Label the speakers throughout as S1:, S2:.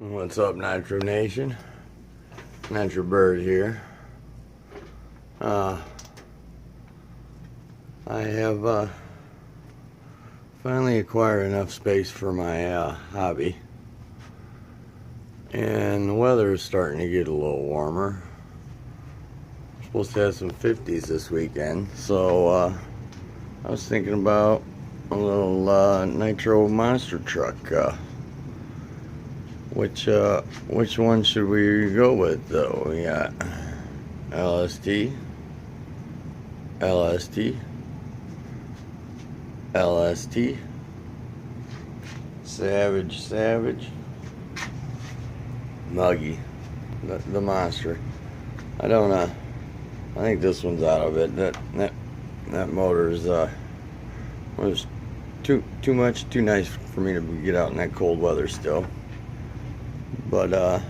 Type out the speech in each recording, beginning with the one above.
S1: What's up, Nitro Nation? Nitro Bird here. I have finally acquired enough space for my hobby, and the weather is starting to get a little warmer. We're supposed to have some 50s this weekend, so I was thinking about a little Nitro monster truck. Which one should we go with, though? We got LST, Savage, Muggy, the monster. I don't know. I think this one's out of it. That motor is was too nice for me to get out in that cold weather still. But I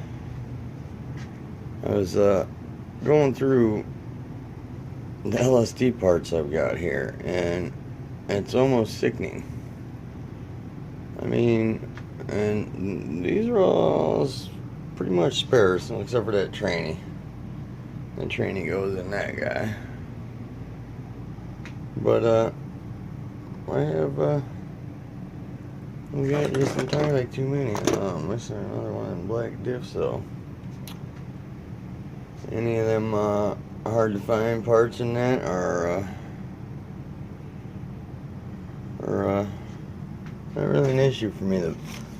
S1: was going through the LST parts I've got here, and it's almost sickening. I mean, and these are all pretty much spares, except for that tranny. The tranny goes in that guy. But I have we got just entirely too many. Oh, I'm missing another one in black diff, so any of them hard to find parts in that are not really an issue for me.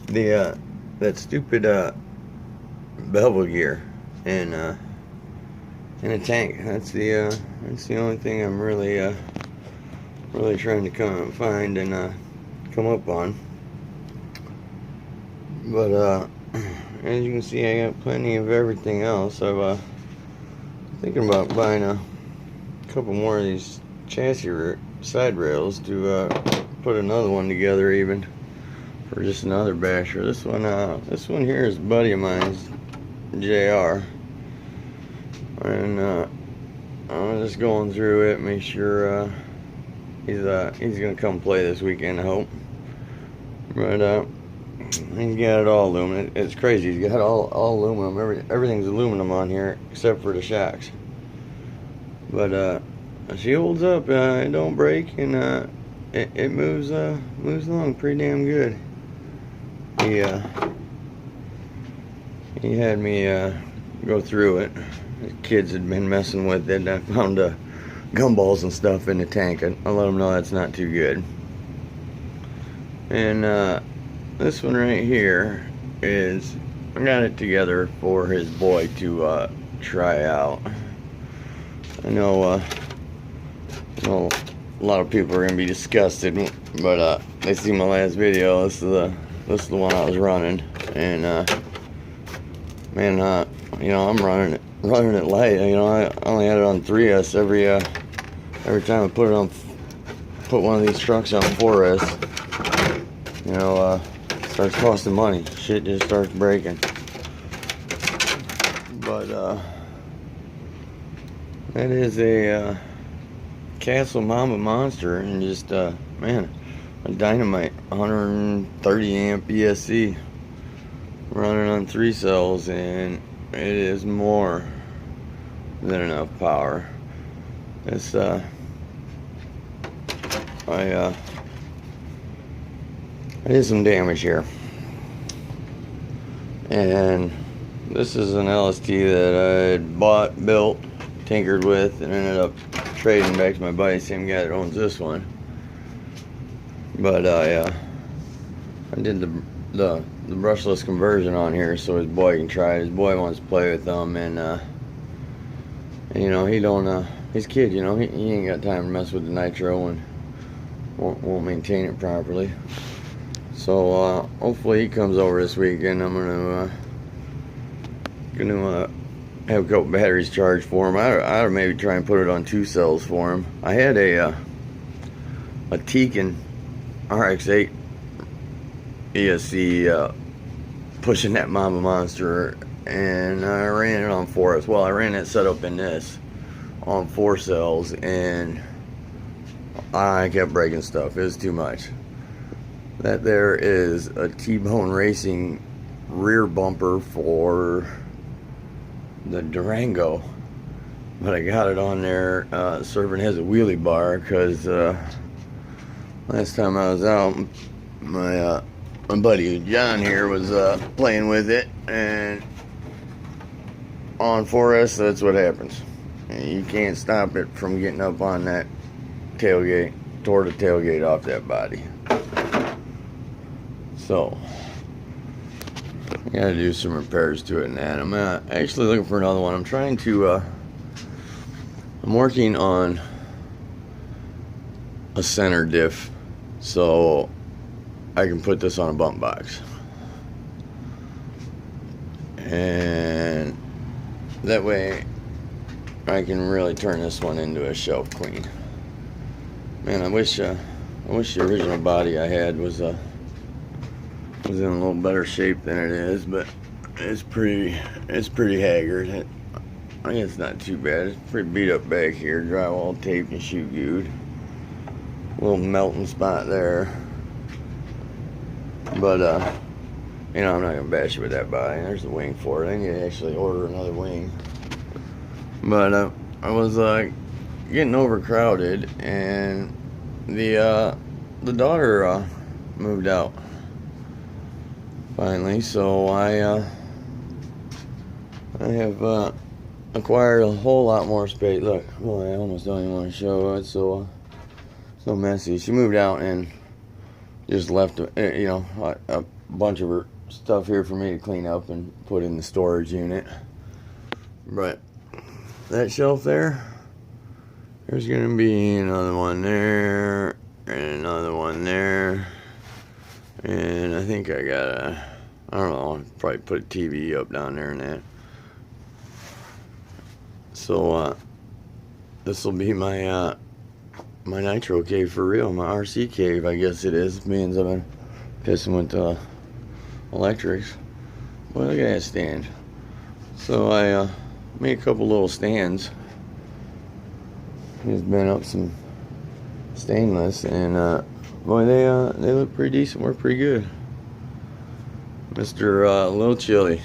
S1: That stupid bevel gear in a tank. That's the only thing I'm really trying to find and come up on. But as you can see, I got plenty of everything else. I'm thinking about buying a couple more of these chassis side rails to put another one together, even for just another basher. This one here is a buddy of mine's, JR, and I'm just going through it, make sure he's gonna come play this weekend, I hope. But he's got it all aluminum. It's crazy. He's got all aluminum. Everything's aluminum on here except for the shocks. But she holds up. It don't break, and it moves along pretty damn good. He had me go through it. The kids had been messing with it. I found gumballs and stuff in the tank. I let them know that's not too good. And this one right here is, I got it together for his boy to try out. I know a lot of people are gonna be disgusted, but they see my last video. This is the one I was running, and man, you know, I'm running it light. You know, I only had it on 3S every time I put one of these trucks on 4S. You know, starts costing money. Shit just starts breaking. But that is a Castle Mamba Monster, and just man, a dynamite 130 amp ESC running on 3 cells, and it is more than enough power. It's I did some damage here, and this is an LST that I had bought, built, tinkered with, and ended up trading back to my buddy, same guy that owns this one. But I did the brushless conversion on here so his boy can try it. His boy wants to play with them, and you know, he don't his kid, you know, he ain't got time to mess with the nitro and won't maintain it properly. So hopefully he comes over this weekend. I'm gonna have a couple batteries charged for him. I'd maybe try and put it on 2 cells for him. I had a Tekin RX-8 ESC pushing that Mamba Monster, and I ran it on 4S. Well, I ran that setup in this on 4 cells, and I kept breaking stuff. It was too much. That there is a T-Bone Racing rear bumper for the Durango, but I got it on there serving as a wheelie bar because last time I was out, my buddy John here was playing with it, and on 4S, that's what happens. You can't stop it from getting up on that tailgate, tore the tailgate off that body. So I gotta do some repairs to it and that. I'm actually looking for another one. I'm trying to I'm working on a center diff so I can put this on a bump box, and that way I can really turn this one into a shelf queen. Man, I wish the original body I had was in a little better shape than it is, but it's pretty haggard. I guess it's not too bad. It's pretty beat up back here, drywall taped and shoe glued. Little melting spot there, but you know, I'm not gonna bash it with that body. There's the wing for it. I need to actually order another wing. But I was getting overcrowded, and the daughter moved out finally, so I have acquired a whole lot more space. Look, boy, I almost don't even want to show it. It's so messy. She moved out and just left you know, a bunch of her stuff here for me to clean up and put in the storage unit. But that shelf there's gonna be another one there and another one there, and I think I gotta, I don't know, I'll probably put a TV up down there and that. So this will be my my Nitro cave for real, my RC cave, I guess it is. Means I've been pissing with electrics. Well, look at that stand. So I made a couple little stands. Just bent up some stainless, and boy, they look pretty decent. Work pretty good. Mr. Little Chili,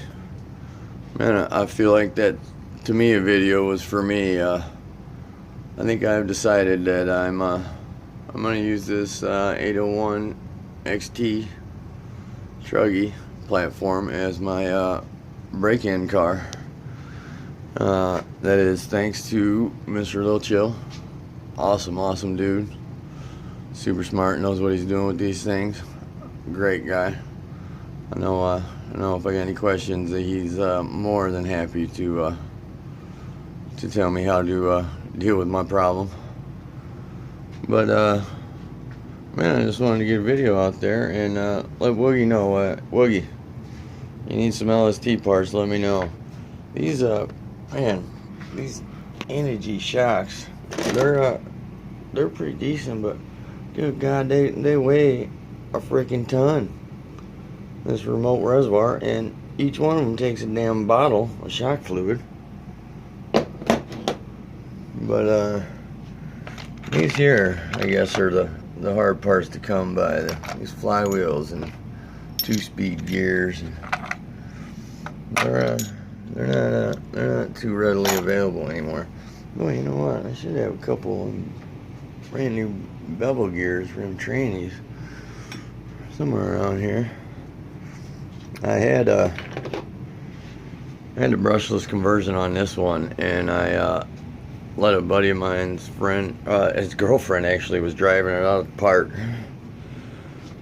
S1: man, I feel like that to me a video was for me. I think I've decided that I'm gonna use this 801 XT Truggy platform as my break-in car. That is thanks to Mr. Lil Chill. Awesome dude. Super smart, knows what he's doing with these things. Great guy. I know if I got any questions, he's more than happy to tell me how to deal with my problem. But man, I just wanted to get a video out there and let Woogie know. Woogie, you need some LST parts, let me know. These man, these energy shocks, they're pretty decent, but dude, God, they weigh a freaking ton. This remote reservoir, and each one of them takes a damn bottle of shock fluid. But these here, I guess, are the hard parts to come by. These flywheels and 2-speed gears. They're not too readily available anymore. Boy, you know what? I should have a couple brand new bevel gears for them trannies somewhere around here. I had a brushless conversion on this one, and I let a buddy of mine's friend, his girlfriend actually, was driving it out of the park,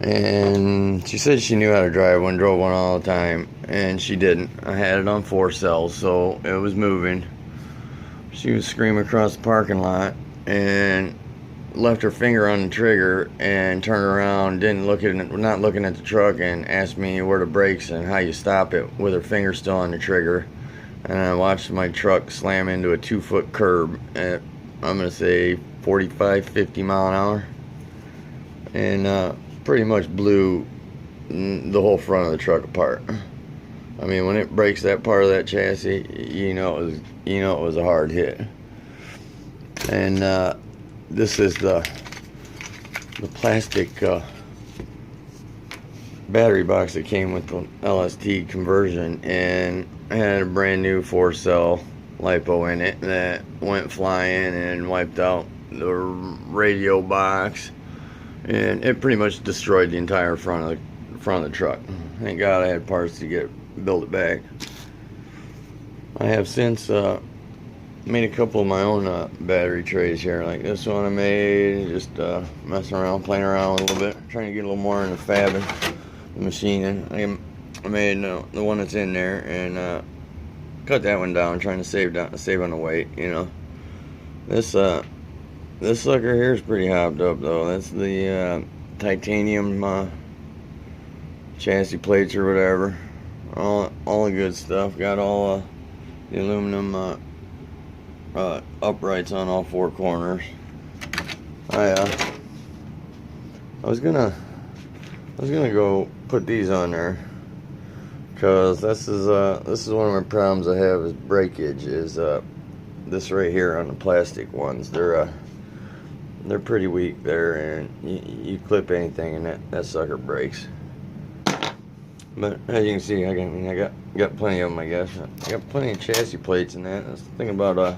S1: and she said she knew how to drive one, drove one all the time, and she didn't. I had it on 4 cells, so it was moving. She was screaming across the parking lot and left her finger on the trigger and turned around, not looking at the truck, and asked me where the brakes and how you stop it with her finger still on the trigger. And I watched my truck slam into a 2-foot curb at, I'm gonna say, 45, 50 mile an hour, and pretty much blew the whole front of the truck apart. I mean, when it breaks that part of that chassis, you know it was a hard hit. And this is the plastic battery box that came with the LST conversion, and I had a brand new 4-cell LiPo in it that went flying and wiped out the radio box, and it pretty much destroyed the entire front of the truck. Thank God I had parts to build it back. I have since made a couple of my own battery trays here, like this one I made, just messing around, playing around a little bit, trying to get a little more into fabbing, the machining. I made the one that's in there, and cut that one down, trying to save on the weight, you know. This sucker here is pretty hopped up though. That's the titanium chassis plates or whatever. All the good stuff. Got all the aluminum uprights on all 4 corners. I was gonna go put these on there, because this is one of my problems I have is breakage. Is this right here on the plastic ones. They're pretty weak there, and you clip anything and that sucker breaks. But as you can see, I got plenty of them. I guess I got plenty of chassis plates in that. I was thinking about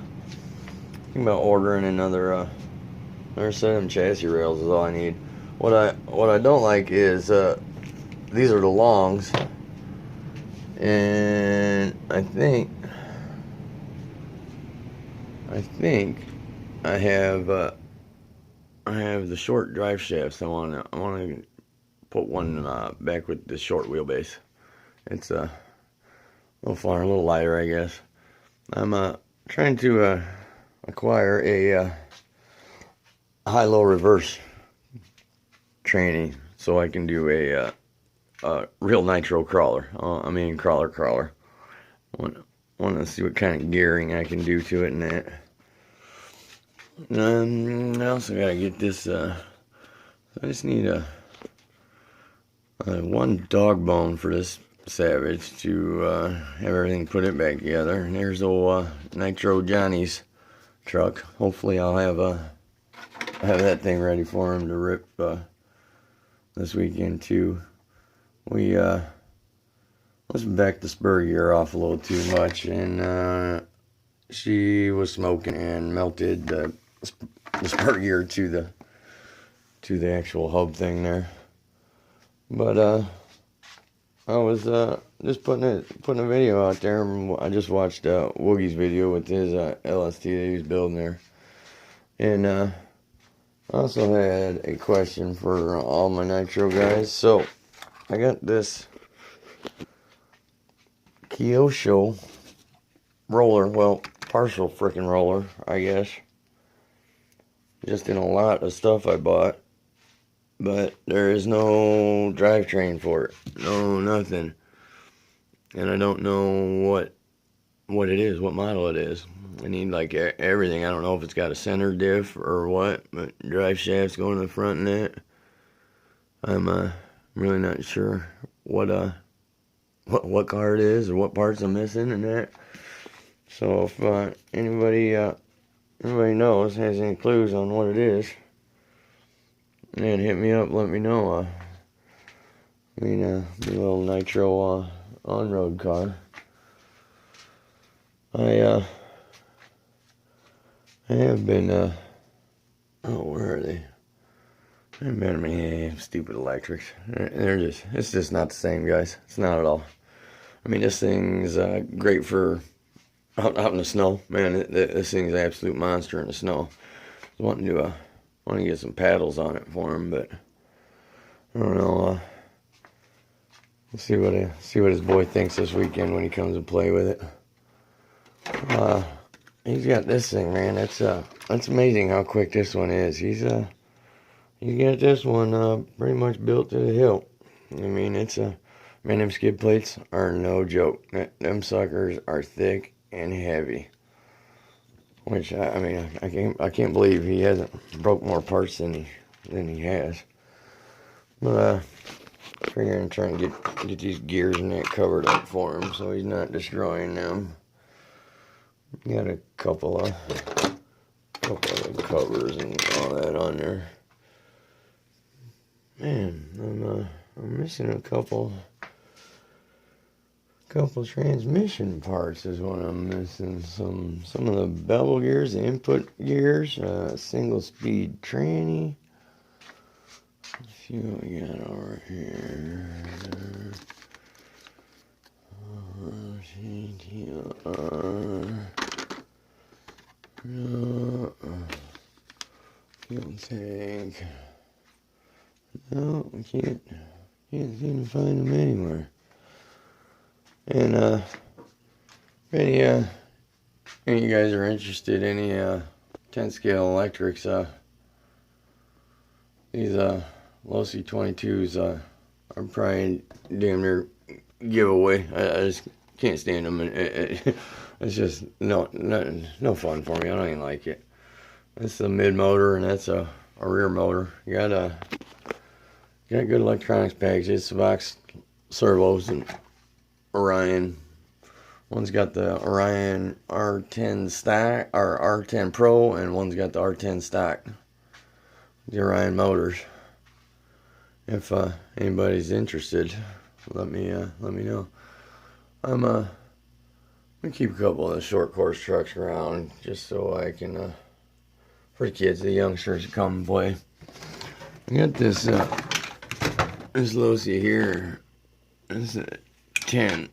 S1: ordering another set of them chassis rails is all I need. What I don't like is these are the longs, and I think I have the short drive shafts. I want to put one back with the short wheelbase. It's a little far, a little lighter, I guess. I'm trying to acquire a high-low reverse training so I can do a real nitro crawler. Crawler. Want to see what kind of gearing I can do to it and that. I also gotta get this. I just need one dog bone for this Savage to have everything put it back together. And there's old Nitro Johnny's truck. Hopefully I'll have that thing ready for him to rip this weekend too. Let's back the spur gear off a little too much, and she was smoking and melted the spur gear to the actual hub thing there. But I was just putting a video out there. I just watched Woogie's video with his LST that he was building there, and I also had a question for all my Nitro guys. So I got this Kyosho roller, well, partial freaking roller, I guess, just in a lot of stuff I bought, but there is no drivetrain for it, no nothing, and I don't know what it is, what model it is. I need like everything. I don't know if it's got a center diff or what, but drive shafts going to the front and that. I'm really not sure what car it is or what parts I'm missing and that. So if anybody knows, has any clues on what it is, then hit me up, let me know. The little Nitro on-road car. I have been where are they? I haven't been many stupid electrics. It's just not the same, guys. It's not at all. I mean, this thing's great for out in the snow. Man, this thing's an absolute monster in the snow. I was wanting to get some paddles on it for him, but I don't know. We'll see what his boy thinks this weekend when he comes to play with it. He's got this thing, man. It's amazing how quick this one is. He's got this one pretty much built to the hilt. I mean, man, them skid plates are no joke. Them suckers are thick and heavy. Which I can't believe he hasn't broke more parts than he has. But figuring trying to get these gears and that covered up for him so he's not destroying them. Got a couple of covers and all that on there. Man, I'm missing a couple transmission parts is what I'm missing. Some of the bevel gears, the input gears, single speed tranny. Let's see what we got over here. Fuel tank. No, we can't seem to find them anywhere. And any of you guys are interested in any 10 scale electrics, these Losi 22s are probably damn near giveaway. I just can't stand them. It's just no fun for me. I don't even like it. This is a mid motor, and that's a rear motor. You got good electronics packages, Vox servos, and Orion. One's got the Orion R10 stock or R10 Pro, and one's got the R10 stock. The Orion motors. If anybody's interested, let me know. I'm gonna keep a couple of the short course trucks around just so I can for the kids, the youngsters to come and play. I got this Losi here. This is a 10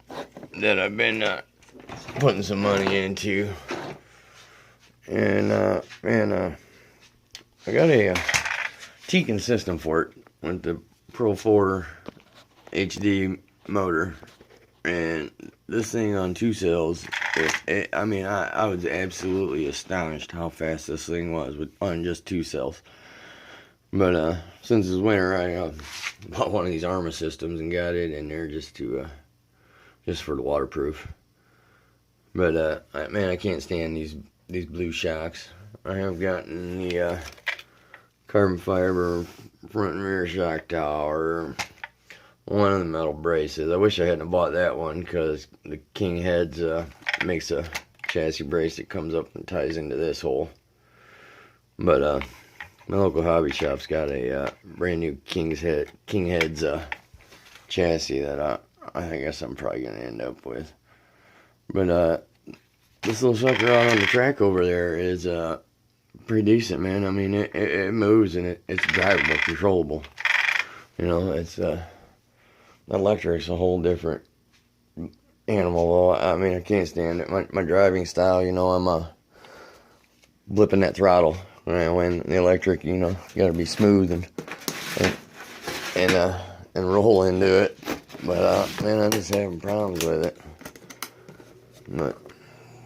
S1: that I've been putting some money into, and I got a Tekin system for it with the Pro 4 HD motor, and this thing on 2 cells. I mean, I was absolutely astonished how fast this thing was on just 2 cells. But since it's winter, I bought one of these Arma systems and got it in there just for the waterproof. But man, I can't stand these blue shocks. I have gotten the carbon fiber front and rear shock tower, one of the metal braces. I wish I hadn't bought that one because the King Heads makes a chassis brace that comes up and ties into this hole. But my local hobby shop's got a brand new King Heads chassis that I guess I'm probably gonna end up with. But this little sucker out on the track over there is pretty decent, man. I mean, it moves and it's drivable, controllable. You know, it's electric's a whole different animal. Though. I mean, I can't stand it. My driving style, you know, I'm blipping that throttle. When the electric, you know, you gotta be smooth and roll into it. But man, I'm just having problems with it. But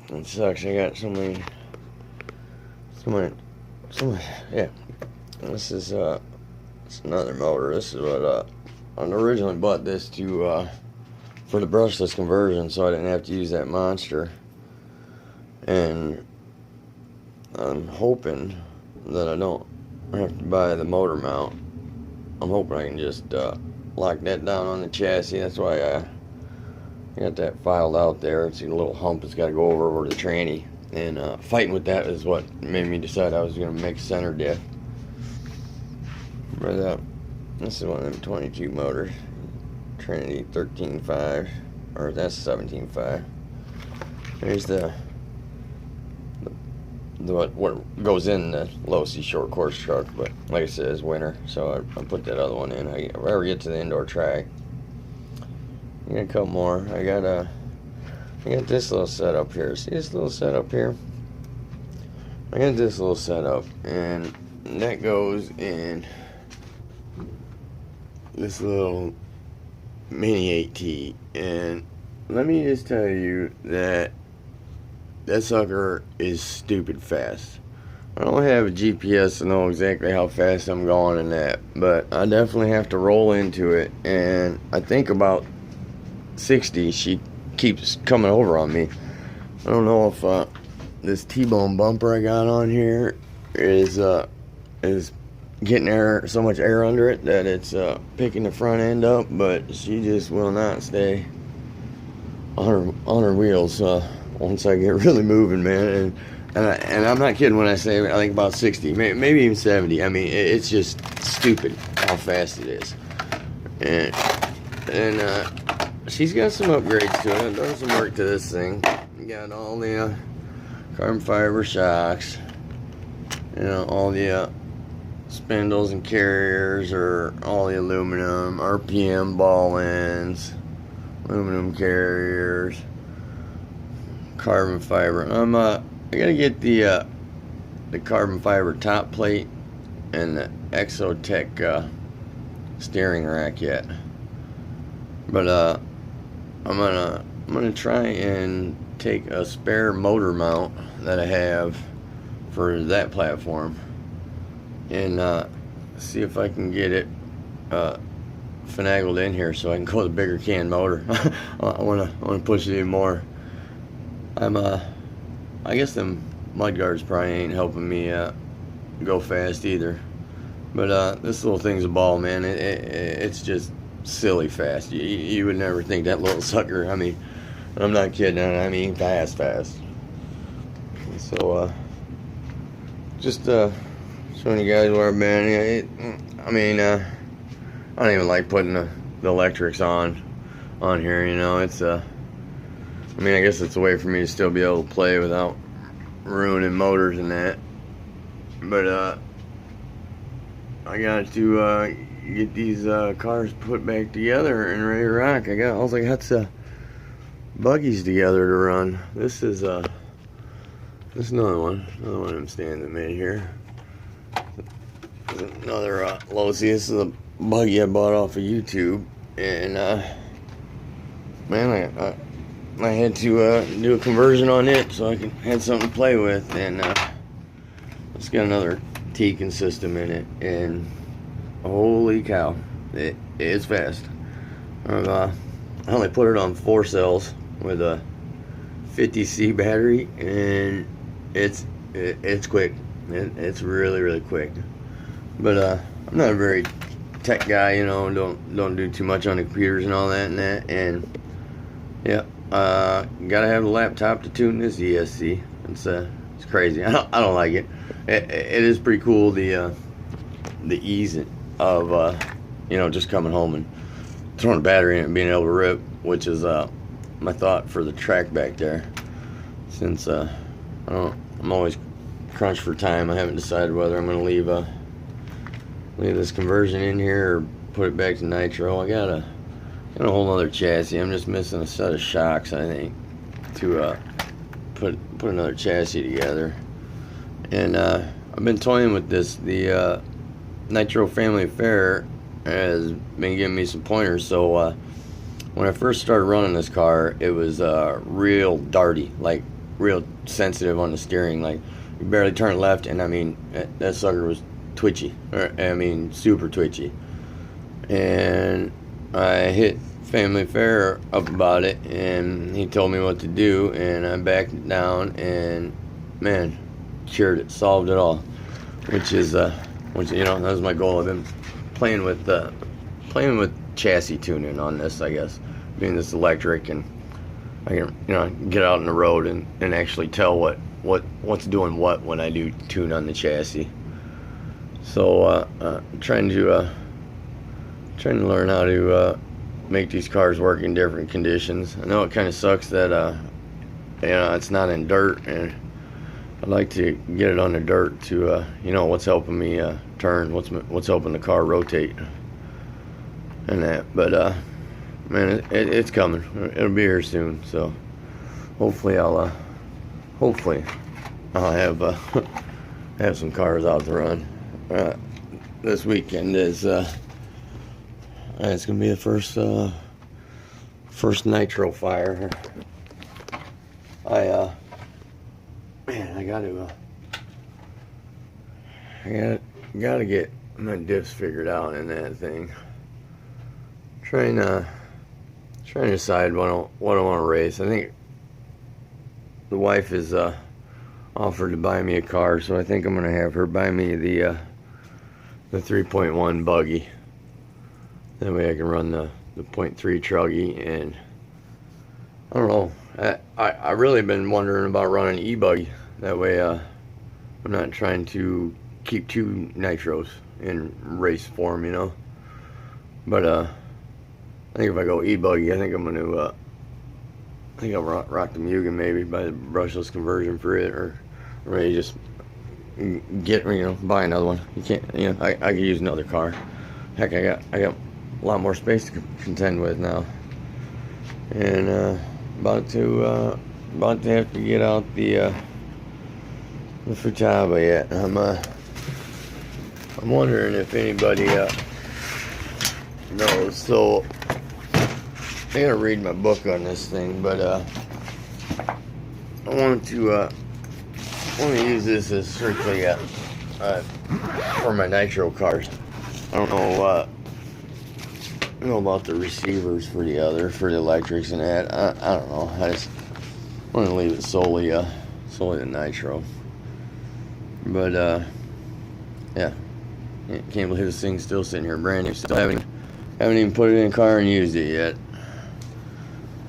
S1: it sucks. I got so many. Yeah. This is it's another motor. This is what I originally bought this to for the brushless conversion, so I didn't have to use that monster. And I'm hoping that I don't have to buy the motor mount. I'm hoping I can just lock that down on the chassis. That's why I got that filed out there. It's a little hump that's got to go over the tranny. And fighting with that is what made me decide I was going to make center diff. But this is one of them 22 motors. Trinity 13.5, or that's 17.5. There's what goes in the Losi short course truck, but like I said, it's winter, so I put that other one in. If I ever get to the indoor track, I got a couple more. I got this little setup here. See this little setup here? I got this little setup, and that goes in this little mini 8T. And let me just tell you that sucker is stupid fast. I don't have a GPS to know exactly how fast I'm going in that, but I definitely have to roll into it, and I think about 60 she keeps coming over on me. I don't know if this T-bone bumper I got on here is getting so much air under it that it's picking the front end up, but she just will not stay on her wheels once I get really moving, man. And I'm not kidding when I say I think about 60, maybe even 70. I mean, it's just stupid how fast it is. and she's got some upgrades to it. I've done some work to this thing. Got all the carbon fiber shocks, you know, all the spindles and carriers are all the aluminum, RPM ball ends, aluminum carriers, carbon fiber. I gotta get the carbon fiber top plate and the Exotech steering rack yet, but I'm gonna try and take a spare motor mount that I have for that platform and see if I can get it finagled in here so I can go with a bigger can motor. I wanna push it even more. I guess them mud guards probably ain't helping me go fast either. But this little thing's a ball, man. It's just silly fast. You would never think that little sucker. I mean, I'm not kidding. I mean, fast. So just showing you guys where I've been. I mean, I don't even like putting the electrics on here. You know, it's I mean, I guess it's a way for me to still be able to play without ruining motors and that. But I got to get these cars put back together and ready to rock. I got buggies together to run. This is another one of them stands that made here. Another Losi. This is a buggy I bought off of YouTube, and man, I had to do a conversion on it so I had something to play with, and it's got another Tekin system in it, and holy cow, it's fast. I only put it on 4 cells with a 50C battery, and it's quick. It's really quick. But I'm not a very tech guy, you know. Don't do too much on the computers and all that, and yeah, gotta have a laptop to tune this ESC. It's crazy. I don't like it. It is pretty cool, the ease of you know, just coming home and throwing a battery in it and being able to rip, which is my thought for the track back there. Since I'm always crunched for time, I haven't decided whether I'm going to leave this conversion in here or put it back to Nitro. I got a whole other chassis. I'm just missing a set of shocks, I think, to put another chassis together. And I've been toying with this. The Nitro Family Affair has been giving me some pointers. So when I first started running this car, it was real darty, like real sensitive on the steering. Like you barely turn left, and I mean that sucker was twitchy. I mean, super twitchy. And I hit Family Affair up about it, and he told me what to do, and I backed it down, and man, cured it, solved it all. Which is you know, that was my goal. I've been playing with chassis tuning on this, I guess, being this electric, and I can, you know, get out on the road and actually tell what's doing what when I do tune on the chassis. So trying to learn how to make these cars work in different conditions. I know it kind of sucks that you know, it's not in dirt, and I'd like to get it on the dirt to you know, what's helping me turn, what's helping the car rotate and that. But man, it's coming. It'll be here soon. So hopefully I'll have have some cars out to run. This weekend is it's gonna be the first Nitro fire. Man, I gotta get my diffs figured out in that thing. Trying to decide what I want to race. I think the wife is offered to buy me a car, so I think I'm gonna have her buy me the 3.1 buggy. That way I can run the 0.3 truggy, and I don't know. I really been wondering about running e-buggy. That way I'm not trying to keep 2 nitros in race form, you know. But I think if I go e-buggy, I think I'm gonna I think I'll rock the Mugen maybe, buy the brushless conversion for it, or maybe just get, buy another one. You can't, I could use another car. Heck, I got a lot more space to contend with now, and about to have to get out the Futaba yet. I'm wondering if anybody knows. So I gotta read my book on this thing, but I want to use this as strictly for my Nitro cars. I don't know about the receivers for the electrics and that. I don't know. I just want to leave it solely the Nitro. But yeah, can't believe this thing's still sitting here brand new. Still haven't even put it in a car and used it yet.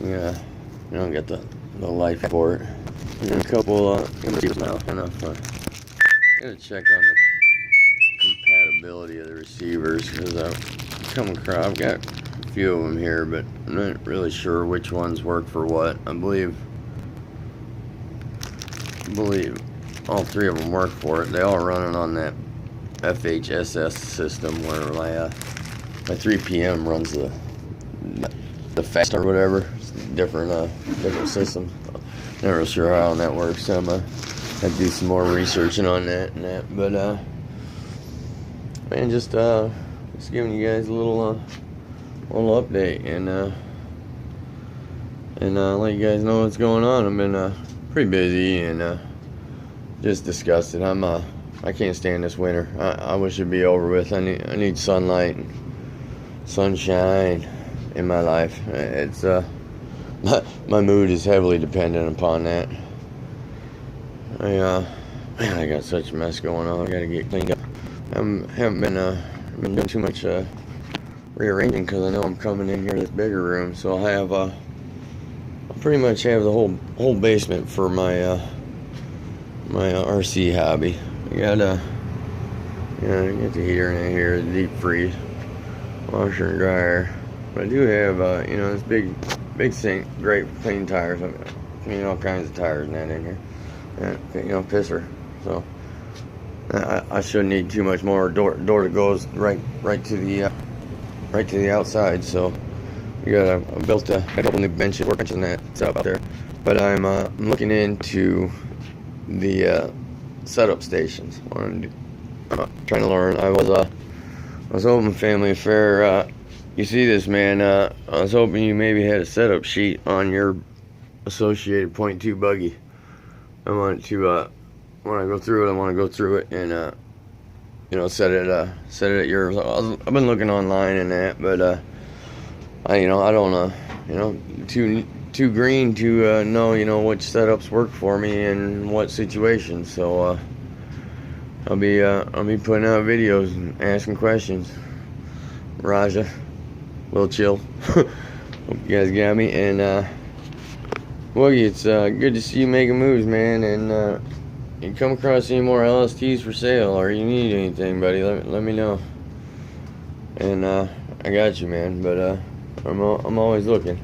S1: Yeah, I don't get the life for it. And a couple now. Gotta check on the compatibility of the receivers, because I've got a few of them here, but I'm not really sure which ones work for what. I believe all three of them work for it. They all running on that FHSS system where my 3PM runs the fast or whatever. It's different system. Not real sure how that works. So I'm gonna have to do some more researching on that and that. But man, just giving you guys a little update and let you guys know what's going on. I've been pretty busy and just disgusted. I can't stand this winter. I wish it'd be over with. I need sunlight and sunshine in my life. It's my mood is heavily dependent upon that. Man, I got such a mess going on. I gotta get cleaned up. I haven't been doing too much rearranging, because I know I'm coming in here to this bigger room, so I'll pretty much have the whole basement for my my RC hobby. You got get the heater in here, the deep freeze, washer and dryer. But I do have this big sink, great clean tires. I mean, all kinds of tires and that in here. And pisser. So I shouldn't need too much more. Door that goes right to the outside. So I built a couple new benches, workbenches and that set up out there. But I'm looking into the setup stations. I'm trying to learn. I was hoping Family Affair. You see this, man? I was hoping you maybe had a setup sheet on your associated .2 buggy. I want to when I go through it, and set it at yours. I've been looking online and that, but I don't too green to know which setups work for me and what situations. So I'll be putting out videos and asking questions. Raja, Lil Chill, hope you guys got me. And Woogie, it's good to see you making moves, man. And you come across any more LSTs for sale, or you need anything, buddy, let me know. And I got you, man. But I'm always looking.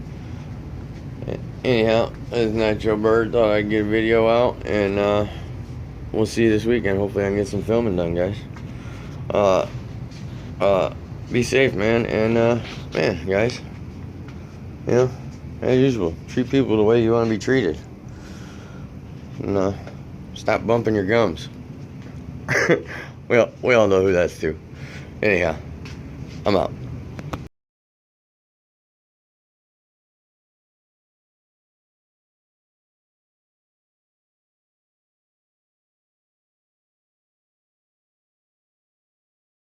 S1: Anyhow, this is Nitro Bird. Thought I'd get a video out, and we'll see you this weekend. Hopefully I can get some filming done, guys. Be safe, man. And man, guys, as usual, treat people the way you want to be treated. And stop bumping your gums. We all know who that's to. Anyhow, I'm out.